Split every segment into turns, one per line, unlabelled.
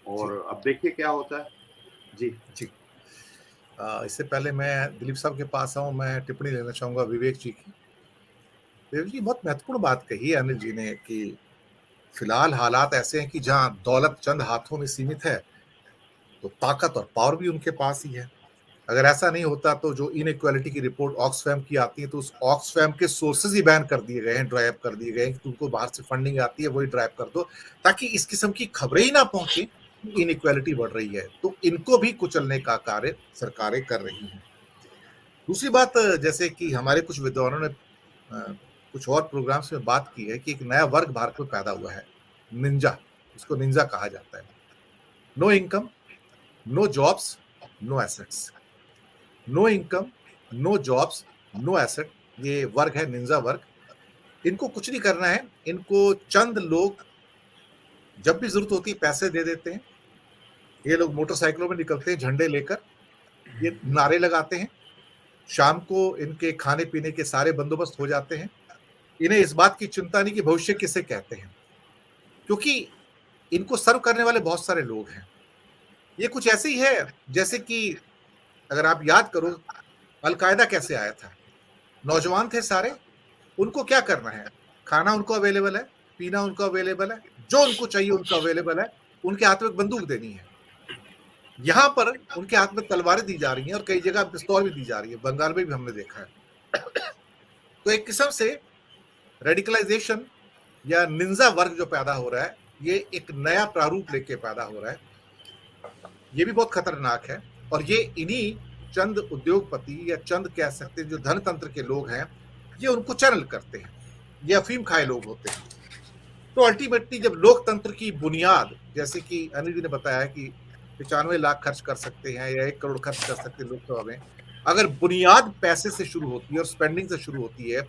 जी,
और अब देखिए क्या होता है। जी।
जी। इससे पहले मैं दिलीप साहब के पास आऊँ, मैं टिप्पणी लेना चाहूँगा विवेक जी की। विवेक जी बहुत महत्वपूर्ण बात कही है अनिल जी ने कि फिलहाल हालात ऐसे हैं कि जहाँ दौलत चंद हाथों में सीमित है, तो ताकत और पावर भी उनके पास ही है। अगर ऐसा नहीं होता तो जो इनइक्वालिटी की रिपोर्ट ऑक्सफैम की आती है, तो उस ऑक्सफैम के सोर्सेज़ ही बैन कर दिए गए हैं, ड्राई अप कर दिए गए हैं कि तुमको बाहर से फंडिंग आती है, वही ड्राई अप कर दो, ताकि इस किस्म की खबरें ही ना पहुँचे कि इनइक्वालिटी बढ़ रही है। तो इनको भी कुचलने का कार्य सरकारें कर रही हैं। दूसरी बात, जैसे कि हमारे कुछ विद्वानों ने कुछ और प्रोग्राम्स में बात की है कि एक नया वर्ग भारत में पैदा हुआ है, निंजा, इसको निंजा कहा जाता है। No income, no jobs, no assets. No income, no jobs, no asset, ये वर्ग है निंजा वर्ग। इनको कुछ नहीं करना है, इनको चंद लोग जब भी ज़रूरत होती है पैसे दे देते हैं। ये लोग मोटरसाइकिलों में निकलते हैं झंडे लेकर, ये नारे लगाते हैं, शाम को इनके खाने-पीने के सारे बंदोबस्त हो जाते हैं। इन्हें इस बात की चिंता नहीं कि भविष्य किसे कहते हैं, क्योंकि इनको सर्व करने वाले बहुत सारे लोग हैं। ये कुछ ऐसे ही है जैसे कि अगर आप याद करो अल-कायदा कैसे आया था? नौजवान थे सारे, उनको क्या करना है? खाना उनको अवेलेबल है, पीना उनको अवेलेबल है, जो उनको चाहिए उनको अवेलेबल है, उनके हाथ में एक बंदूक देनी है। यहाँ पर उनके हाथ में तलवारें दी जा रही हैं और कई जगह पिस्तौल भी दी जा रही है, बंगाल में भी हमने देखा है। तो एक किस्म से रेडिकलाइजेशन या निंजा वर्ग जो पैदा हो रहा है, ये एक नया प्रारूप लेके पैदा हो रहा है। ये भी बहुत खतरनाक है और ये इन्हीं चंद उद्योगपति या चंद कह सकते हैं जो धनतंत्र के लोग हैं, ये उनको चैनल करते हैं। ये अफीम खाए लोग होते हैं। तो अल्टीमेटली जब लोकतंत्र की बुनियाद, जैसे कि अनिल जी ने बताया कि 95 लाख खर्च कर सकते हैं या 1 करोड़ खर्च कर सकते हैं लोकसभा में। अगर बुनियाद पैसे से शुरू होती है और स्पेंडिंग से शुरू होती है,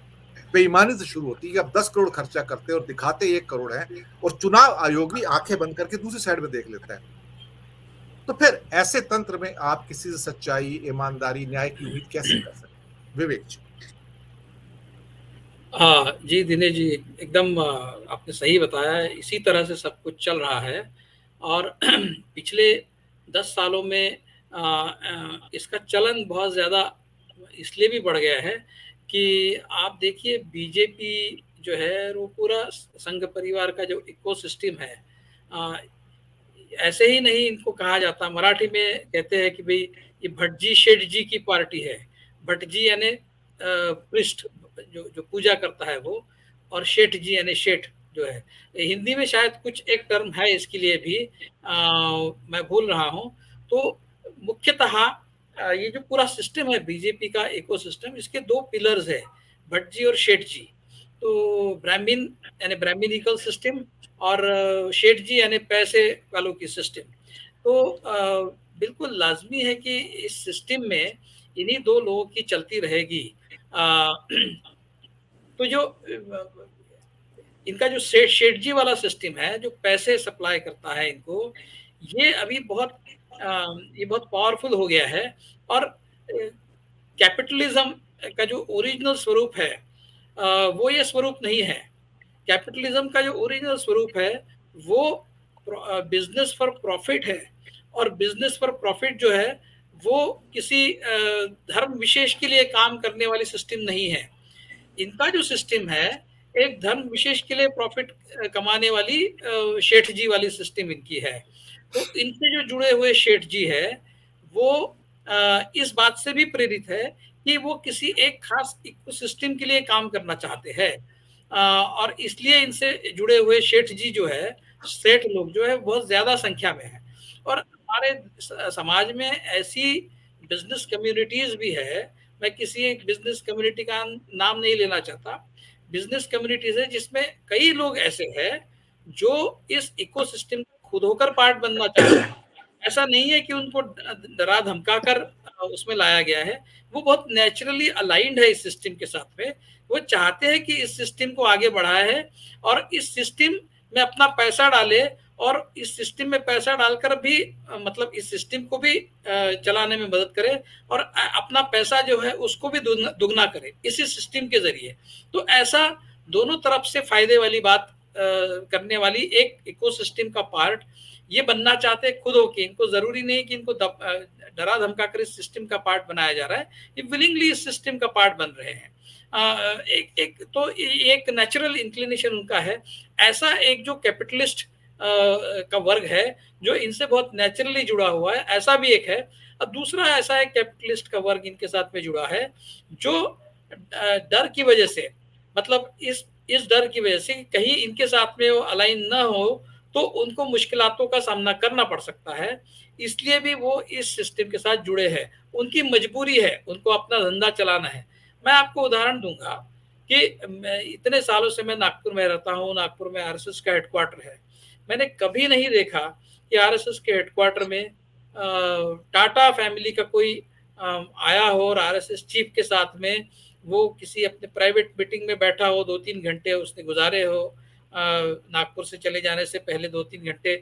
बेईमानी से शुरू होती है कि आप 10 करोड़ खर्चा करते हैं और दिखाते 1 करोड़ है और चुनाव आयोग भी आंखें बंद करके दूसरी साइड में देख लेता है। तो फिर ऐसे तंत्र में आप किसी से सच्चाई, ईमानदारी, न्याय की उम्मीद कैसे कर सकते हैं? विवेक जी।
हाँ जी, दिनेश जी, एकदम आपने सही बताया है, इसी तरह से सब कुछ चल रहा है और पिछले 10 सालों में इसका चलन बहुत ज़्यादा इसलिए भी बढ़ गया है कि आप देखिए बीजेपी जो है वो पूरा संघ परिवार का जो इकोसिस्टम है, अ, ऐसे ही नहीं इनको कहा जाता, मराठी में कहते हैं कि भई ये भटजी शेठ जी की पार्टी है। भटजी यानी पृष्ठ जो जो पूजा करता है वो, और शेठ जी यानी शेठ जो है। हिंदी में शायद कुछ एक टर्म है इसके लिए भी, मैं भूल रहा हूँ। तो मुख्यतः ये जो पूरा सिस्टम है बीजेपी का इकोसिस्टम, इसके 2 पिलर्स है, भटजी और शेठ जी। तो ब्राह्मीण यानी ब्राह्मणिकल सिस्टम और शेठ जी यानी पैसे वालों की सिस्टम। तो बिल्कुल लाज़मी है कि इस सिस्टम में इन्हीं 2 लोगों की चलती रहेगी। अ, तो जो इनका जो शेठ जी वाला सिस्टम है, जो पैसे सप्लाई करता है इनको, ये अभी ये बहुत पावरफुल हो गया है और कैपिटलिज्म का जो ओरिजिनल स्वरूप है, वो ये स्वरूप नहीं है। कैपिटलिज्म का जो ओरिजिनल स्वरूप है वो बिजनेस फॉर प्रॉफिट है, और बिजनेस फॉर प्रॉफिट जो है वो किसी धर्म विशेष के लिए काम करने वाली सिस्टम नहीं है। इनका जो सिस्टम है एक धर्म विशेष के लिए प्रॉफिट कमाने वाली शेठ जी वाली सिस्टम इनकी है। तो इनसे जो जुड़े हुए शेठ जी है वो इस बात से भी प्रेरित है कि वो किसी एक खास इकोसिस्टम के लिए काम करना चाहते हैं, और इसलिए इनसे जुड़े हुए शेठ जी जो है, सेठ लोग जो है बहुत ज्यादा संख्या में है। और हमारे समाज में ऐसी बिजनेस कम्युनिटीज भी है, मैं किसी एक बिजनेस कम्युनिटी का नाम नहीं लेना चाहता, बिजनेस कम्युनिटीज है जिसमें कई लोग ऐसे हैं जो इस इकोसिस्टम का खुद होकर पार्ट बनना चाहते हैं। ऐसा नहीं है कि उनको डरा धमका कर उसमें लाया गया है, वो बहुत नेचुरली अलाइंड है इस सिस्टम के साथ में। वो चाहते हैं कि इस सिस्टम को आगे बढ़ाया है और इस सिस्टम में अपना पैसा डाले, और इस सिस्टम में पैसा डालकर भी मतलब इस सिस्टम को भी चलाने में मदद करे, और अपना पैसा जो है उसको भी दुगना करे इसी सिस्टम के जरिए। तो ऐसा दोनों तरफ से फायदे वाली बात करने वाली एक इकोसिस्टम का पार्ट ये बनना चाहते खुद होके, इनको जरूरी नहीं कि इनको डरा धमका कर इस सिस्टम का पार्ट बनाया जा रहा है, ये विलिंगली इस सिस्टम का पार्ट बन रहे हैं। एक तो एक नेचुरल इंक्लिनेशन उनका है, ऐसा एक जो कैपिटलिस्ट का वर्ग है जो इनसे बहुत नेचुरली जुड़ा हुआ है, ऐसा भी एक है। और दूसरा ऐसा एक कैपिटलिस्ट का वर्ग इनके साथ में जुड़ा है जो डर की वजह से, मतलब इस डर की वजह से कहीं इनके साथ में वो अलाइन ना हो तो उनको मुश्किलातों का सामना करना पड़ सकता है, इसलिए भी वो इस सिस्टम के साथ जुड़े हैं। उनकी मजबूरी है, उनको अपना धंधा चलाना है। मैं आपको उदाहरण दूंगा कि इतने सालों से मैं नागपुर में रहता हूँ, नागपुर में आरएसएस का हेडक्वार्टर है। मैंने कभी नहीं देखा कि आरएसएस के हेडक्वार्टर में टाटा फैमिली का कोई आया हो और आरएसएस चीफ के साथ में वो किसी अपने प्राइवेट मीटिंग में बैठा हो, 2-3 घंटे उसने गुजारे हो, नागपुर से चले जाने से पहले 2-3 घंटे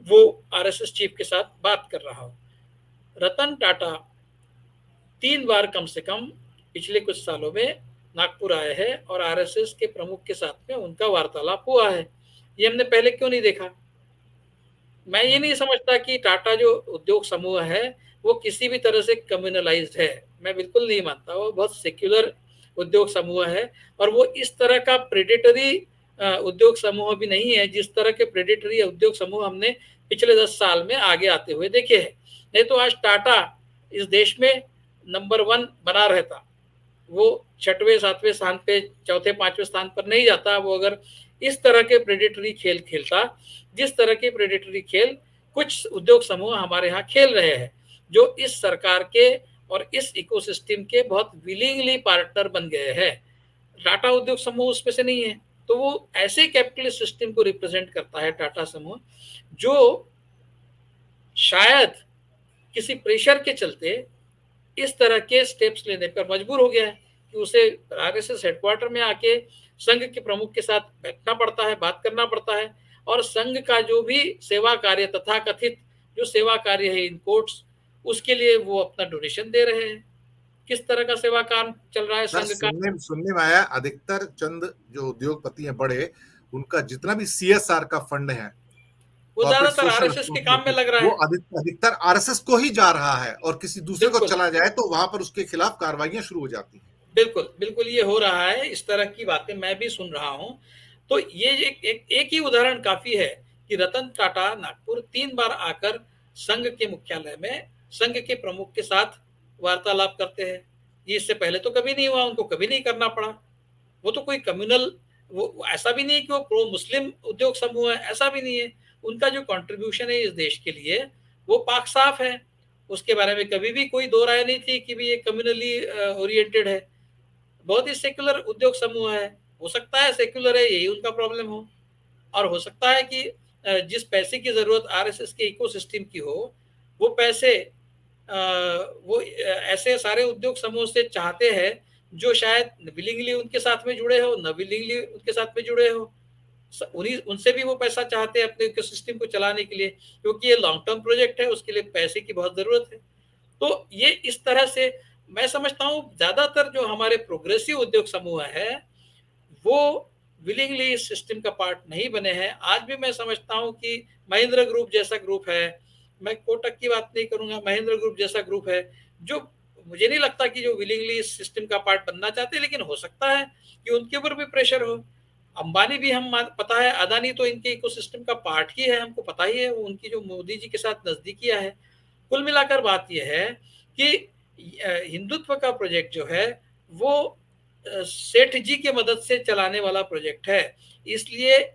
वो आरएसएस चीफ के साथ बात कर रहा हो। रतन टाटा 3 बार कम से कम पिछले कुछ सालों में नागपुर आए हैं और आरएसएस के प्रमुख के साथ में उनका वार्तालाप हुआ है। ये हमने पहले क्यों नहीं देखा? मैं ये नहीं समझता कि टाटा जो उद्योग समूह है वो किसी भी तरह से कम्युनलाइज्ड है, मैं बिल्कुल नहीं मानता। वो बहुत सेक्युलर उद्योग समूह है और वो इस तरह का प्रेडेटरी उद्योग समूह भी नहीं है जिस तरह के प्रेडेटरी उद्योग समूह हमने पिछले 10 साल में आगे आते हुए देखे हैं। नहीं तो आज टाटा इस देश में नंबर 1 बना रहता, वो 6वें 7वें स्थान पे, 4थे 5वें स्थान पर नहीं जाता वो अगर इस तरह के प्रेडेटरी खेल खेलता, जिस तरह के प्रेडेटरी खेल कुछ उद्योग समूह हमारे यहाँ खेल रहे हैं, जो इस सरकार के और इस इकोसिस्टम के बहुत विलिंगली पार्टनर बन गए हैं। टाटा उद्योग समूह उसमें से नहीं है, तो वो ऐसे कैपिटलिस्ट सिस्टम को रिप्रेजेंट करता है टाटा समूह, जो शायद किसी प्रेशर के चलते इस तरह के स्टेप्स लेने पर मजबूर हो गया है कि उसे आरएसएस हेडक्वार्टर में आके संघ के प्रमुख के साथ बैठना पड़ता है, बात करना पड़ता है, और संघ का जो भी सेवा कार्य, तथा कथित जो सेवा कार्य है इन कोर्ट्स, उसके लिए वो अपना डोनेशन दे रहे हैं। किस तरह का सेवा काम चल रहा है संघ का?
सुनने में आया अधिकतर चंद जो उद्योगपति हैं बड़े, उनका जितना भी सीएसआर का फंड है
वो ज्यादातर आरएसएस के काम में लग रहा है,
वो अधिकतर आरएसएस को ही जा रहा है और किसी दूसरे को चला जाए तो वहां पर उसके खिलाफ कार्रवाइयां शुरू हो जाती हैं।
बिल्कुल बिल्कुल ये हो रहा है, इस तरह की बातें मैं भी सुन रहा हूं। तो ये एक ही उदाहरण काफी है कि रतन टाटा नागपुर 3 बार आकर संघ के मुख्यालय में संघ के प्रमुख के साथ वार्तालाप करते हैं। ये इससे पहले तो कभी नहीं हुआ, उनको कभी नहीं करना पड़ा। वो तो कोई कम्युनल, वो ऐसा भी नहीं कि वो प्रो मुस्लिम उद्योग समूह है, ऐसा भी नहीं है। उनका जो कंट्रीब्यूशन है इस देश के लिए वो पाक साफ है, उसके बारे में कभी भी कोई दो राय नहीं थी कि भी ये कम्युनली ओरिएंटेड है। बहुत ही सेक्युलर उद्योग समूह है, हो सकता है सेक्युलर है यही उनका प्रॉब्लम हो, और हो सकता है कि जिस पैसे की जरूरत आरएसएस के इकोसिस्टम की हो वो पैसे वो ऐसे सारे उद्योग समूह से चाहते हैं जो शायद विलिंगली उनके साथ में जुड़े हो, न विलिंगली उनके साथ में जुड़े हो, उन्हीं उनसे भी वो पैसा चाहते हैं अपने इकोसिस्टम को चलाने के लिए, क्योंकि ये लॉन्ग टर्म प्रोजेक्ट है, उसके लिए पैसे की बहुत जरूरत है। तो ये इस तरह से मैं समझता हूँ ज्यादातर जो हमारे प्रोग्रेसिव उद्योग समूह है वो विलिंगली इस सिस्टम का पार्ट नहीं बने हैं। आज भी मैं समझता हूँ कि महिंद्रा ग्रुप जैसा ग्रुप है, मैं कोटक की बात नहीं करूंगा, महिंद्रा ग्रुप जैसा ग्रुप है जो मुझे नहीं लगता कि जो विलिंगली इस सिस्टम का पार्ट बनना चाहते, लेकिन हो सकता है कि उनके ऊपर भी प्रेशर हो। अंबानी भी हम पता है, अदानी तो इनके इकोसिस्टम का पार्ट ही है, हमको पता ही है, वो उनकी जो मोदी जी के साथ नजदीकियां है। कुल मिलाकर बात यह है कि हिंदुत्व का प्रोजेक्ट जो है वो सेठ जी के मदद से चलाने वाला प्रोजेक्ट है, इसलिए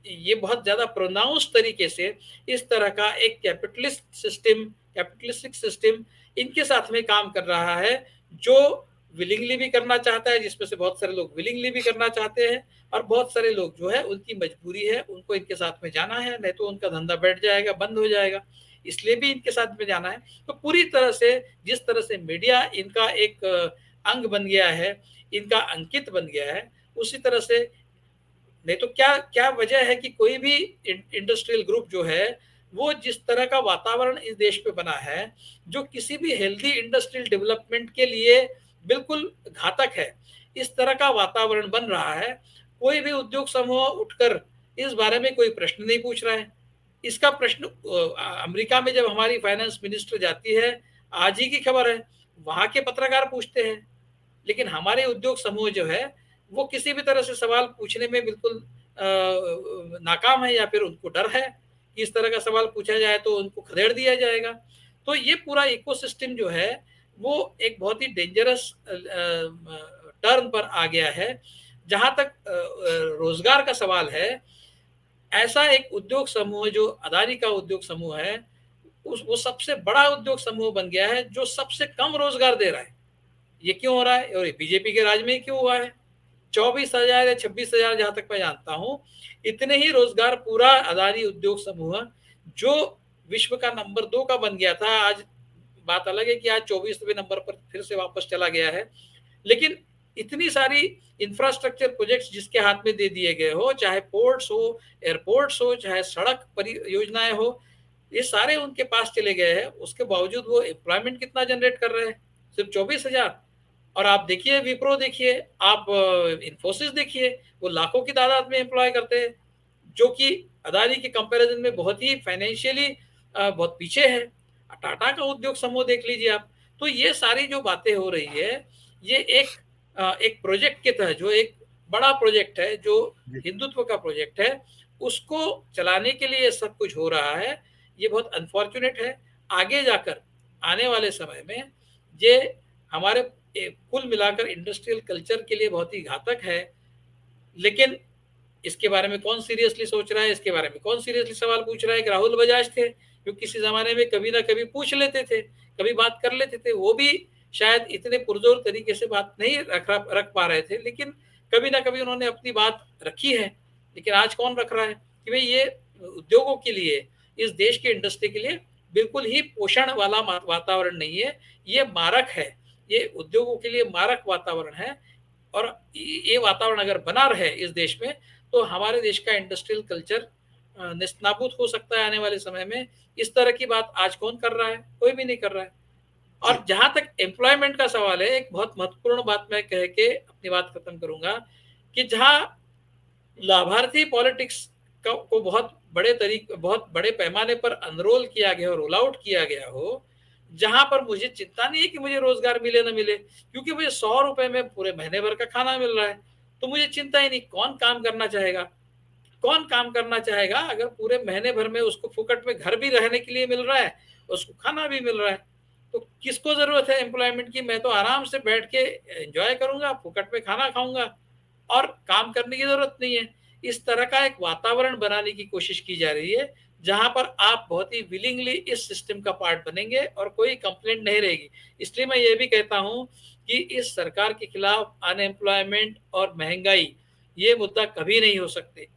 ये बहुत ज्यादा प्रोनाउंस तरीके से इस तरह का एक कैपिटलिस्टिक सिस्टम इनके साथ में काम कर रहा है, जो विलिंगली भी करना चाहता है, जिसमें से बहुत सारे लोग विलिंगली भी करना चाहते हैं और बहुत सारे लोग जो है उनकी मजबूरी है, उनको इनके साथ में जाना है, नहीं तो उनका धंधा बैठ जाएगा, बंद हो जाएगा, इसलिए भी इनके साथ में जाना है। तो पूरी तरह से जिस तरह से मीडिया इनका एक अंग बन गया है, इनका अंकित बन गया है, उसी तरह से नहीं तो क्या क्या वजह है कि कोई भी इंडस्ट्रियल ग्रुप जो है वो जिस तरह का वातावरण इस देश पे बना है जो किसी भी हेल्दी इंडस्ट्रियल डेवलपमेंट के लिए बिल्कुल घातक है, इस तरह का वातावरण बन रहा है, कोई भी उद्योग समूह उठकर इस बारे में कोई प्रश्न नहीं पूछ रहा है। इसका प्रश्न अमेरिका में जब हमारी फाइनेंस मिनिस्टर जाती है, आज ही की खबर है, वहाँ के पत्रकार पूछते हैं, लेकिन हमारे उद्योग समूह जो है वो किसी भी तरह से सवाल पूछने में बिल्कुल नाकाम है, या फिर उनको डर है कि इस तरह का सवाल पूछा जाए तो उनको खदेड़ दिया जाएगा। तो ये पूरा इकोसिस्टम जो है वो एक बहुत ही डेंजरस टर्न पर आ गया है। जहाँ तक रोजगार का सवाल है, ऐसा एक उद्योग समूह जो अदानी का उद्योग समूह है, वो सबसे बड़ा उद्योग समूह बन गया है जो सबसे कम रोजगार दे रहा है। ये क्यों हो रहा है और ये बीजेपी के राज में ही क्यों हुआ है? 24,000 या 26,000 जहां तक मैं जानता हूं, इतने ही रोजगार पूरा अदानी उद्योग समूह जो विश्व का नंबर 2 का बन गया था, आज बात अलग है कि आज 24वें नंबर पर फिर से वापस चला गया है, लेकिन इतनी सारी इंफ्रास्ट्रक्चर प्रोजेक्ट्स जिसके हाथ में दे दिए गए हो, चाहे पोर्ट्स हो, एयरपोर्ट्स हो, चाहे सड़क परियोजनाएं हो, ये सारे उनके पास चले गए हैं। उसके बावजूद वो एम्प्लॉयमेंट कितना जनरेट कर रहे हैं? सिर्फ 24,000। और आप देखिए विप्रो, देखिए आप इन्फोसिस देखिए, वो लाखों की तादाद में एम्प्लॉय करते हैं, जो कि अदानी के कंपैरिजन में बहुत ही फाइनेंशियली बहुत पीछे है। टाटा का उद्योग समूह देख लीजिए आप। तो ये सारी जो बातें हो रही है, ये एक प्रोजेक्ट के तहत, जो एक बड़ा प्रोजेक्ट है, जो हिंदुत्व का प्रोजेक्ट है, उसको चलाने के लिए सब कुछ हो रहा है। ये बहुत अनफॉर्चुनेट है। आगे जाकर आने वाले समय में ये हमारे कुल मिलाकर इंडस्ट्रियल कल्चर के लिए बहुत ही घातक है। लेकिन इसके बारे में कौन सीरियसली सोच रहा है? इसके बारे में कौन सीरियसली सवाल पूछ रहा है? कि राहुल बजाज थे, जो किसी जमाने में कभी ना कभी पूछ लेते थे, कभी बात कर लेते थे। वो भी शायद इतने पुरजोर तरीके से बात नहीं रख पा रहे थे, लेकिन कभी ना कभी उन्होंने अपनी बात रखी है। लेकिन आज कौन रख रहा है? कि भाई ये उद्योगों के लिए, इस देश के इंडस्ट्री के लिए बिल्कुल ही पोषण वाला वातावरण नहीं है, ये मारक है, ये उद्योगों के लिए मारक वातावरण है। और ये वातावरण अगर बना रहे इस देश में, तो हमारे देश का इंडस्ट्रियल कल्चर निस्नाबूद हो सकता है आने वाले समय में। इस तरह की बात आज कौन कर रहा है? कोई भी नहीं कर रहा है। और जहां तक एम्प्लॉयमेंट का सवाल है, एक बहुत महत्वपूर्ण बात मैं कह के अपनी बात खत्म करूंगा, कि जहां लाभार्थी पॉलिटिक्स को बहुत बड़े पैमाने पर अनरोल किया गया हो, रोल आउट किया गया हो, जहां पर मुझे चिंता नहीं है कि मुझे रोजगार मिले ना मिले, क्योंकि मुझे 100 रुपए में पूरे महीने भर का खाना मिल रहा है, तो मुझे चिंता ही नहीं। कौन काम करना चाहेगा? कौन काम करना चाहेगा अगर पूरे महीने भर में उसको फुकट में घर भी रहने के लिए मिल रहा है, उसको खाना भी मिल रहा है? तो किसको जरूरत है एम्प्लॉयमेंट की? मैं तो आराम से बैठ के एंजॉय करूंगा, फुकट में खाना खाऊंगा और काम करने की जरूरत नहीं है। इस तरह का एक वातावरण बनाने की कोशिश की जा रही है, जहां पर आप बहुत ही विलिंगली इस सिस्टम का पार्ट बनेंगे और कोई कंप्लेंट नहीं रहेगी। इसलिए मैं ये भी कहता हूं कि इस सरकार के खिलाफ अनएम्प्लॉयमेंट और महंगाई, ये मुद्दा कभी नहीं हो सकते।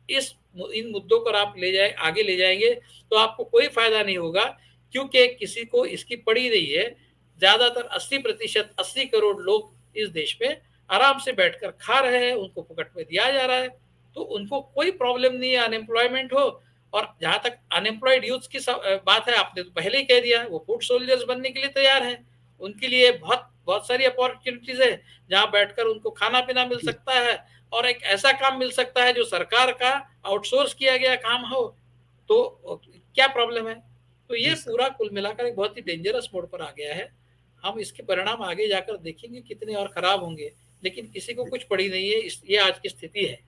इन मुद्दों पर आप आगे ले जाएंगे तो आपको कोई फायदा नहीं होगा, क्योंकि किसी को इसकी पड़ी नहीं है। ज्यादातर 80%, 80 करोड़ लोग इस देश में आराम से बैठकर खा रहे हैं, उनको फुकट में दिया जा रहा है, तो उनको कोई प्रॉब्लम नहीं है अनएम्प्लॉयमेंट हो। और जहां तक अनएम्प्लॉयड यूथ की बात है, आपने तो पहले ही कह दिया, वो फूड सोल्जर्स बनने के लिए तैयार हैं। उनके लिए बहुत बहुत सारी अपॉर्चुनिटीज है, जहां बैठकर उनको खाना पीना मिल सकता है और एक ऐसा काम मिल सकता है जो सरकार का आउटसोर्स किया गया काम हो। तो क्या प्रॉब्लम है? तो ये पूरा कुल मिलाकर एक बहुत ही डेंजरस मोड पर आ गया है। हम इसके परिणाम आगे जाकर देखेंगे कितने और खराब होंगे, लेकिन किसी को कुछ पड़ी नहीं है। ये आज की स्थिति है।